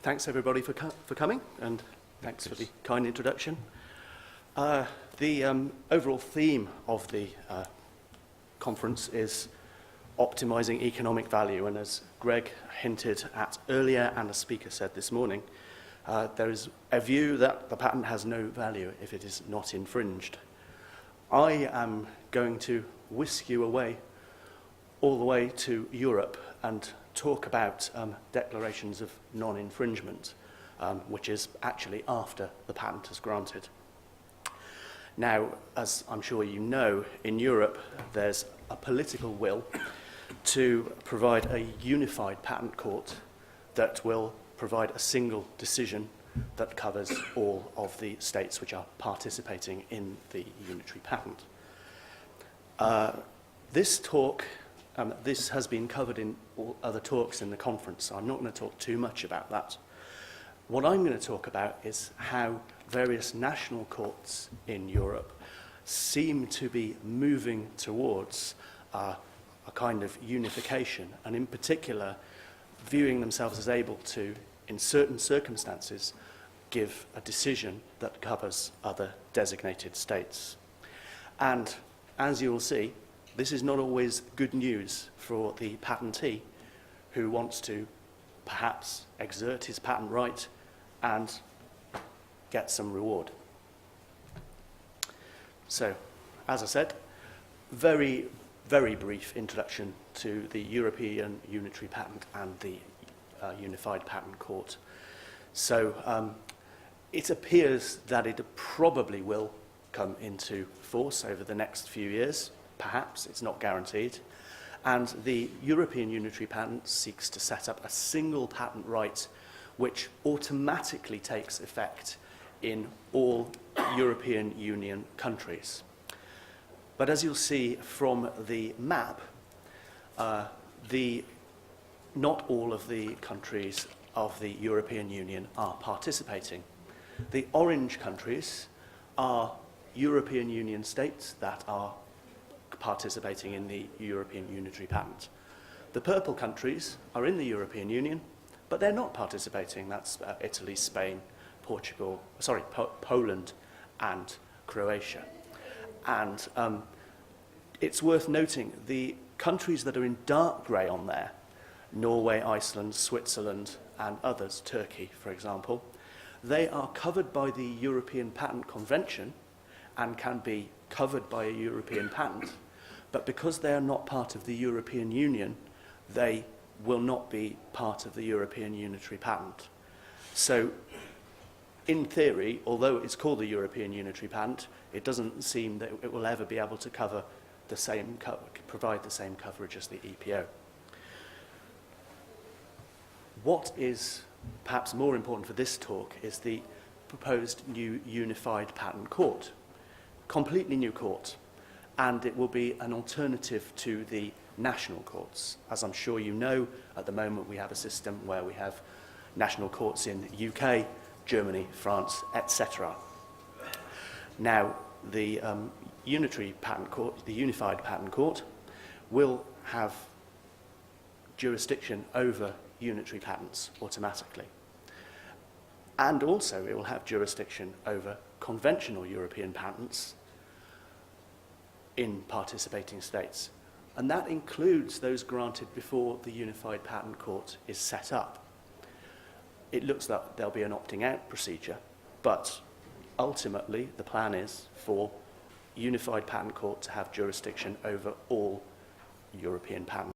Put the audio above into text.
Thanks everybody for coming, and thanks for the kind introduction. The overall theme of the conference is optimizing economic value, and as Greg hinted at earlier and the speaker said this morning, there is a view that the patent has no value if it is not infringed. I am going to whisk you away all the way to Europe and talk about declarations of non-infringement, which is actually after the patent is granted. Now, as I'm sure you know, in Europe there's a political will to provide a unified patent court that will provide a single decision that covers all of the states which are participating in the unitary patent. This talk, this has been covered in all other talks in the conference, so I'm not going to talk too much about that. What I'm going to talk about is how various national courts in Europe seem to be moving towards a kind of unification, and in particular viewing themselves as able to, in certain circumstances, give a decision that covers other designated states. And as you will see, this is not always good news for the patentee who wants to perhaps exert his patent right and get some reward. So, as I said, very brief introduction to the European Unitary Patent and the Unified Patent Court. So, it appears that it probably will come into force over the next few years. Perhaps, it's not guaranteed. And the European Unitary Patent seeks to set up a single patent right which automatically takes effect in all European Union countries. But as you'll see from the map, not all of the countries of the European Union are participating. The orange countries are European Union states that are participating in the European Unitary Patent. The purple countries are in the European Union, but they're not participating. That's Italy, Spain, Poland and Croatia. And it's worth noting the countries that are in dark grey on there, Norway, Iceland, Switzerland and others, Turkey for example, they are covered by the European Patent Convention and can be covered by a European patent, but because they are not part of the European Union, they will not be part of the European Unitary Patent. So, in theory, although it's called the European Unitary Patent, it doesn't seem that it will ever be able to cover the same provide the same coverage as the EPO. What is perhaps more important for this talk is the proposed new Unified Patent Court. Completely new court, and it will be an alternative to the national courts. As I'm sure you know, at the moment we have a system where we have national courts in the UK, Germany, France, etc. Now, the Unitary Patent Court, the Unified Patent Court, will have jurisdiction over unitary patents automatically. And also it will have jurisdiction over conventional European patents in participating states. And that includes those granted before the Unified Patent Court is set up. It looks like there'll be an opting out procedure, but ultimately the plan is for Unified Patent Court to have jurisdiction over all European patents.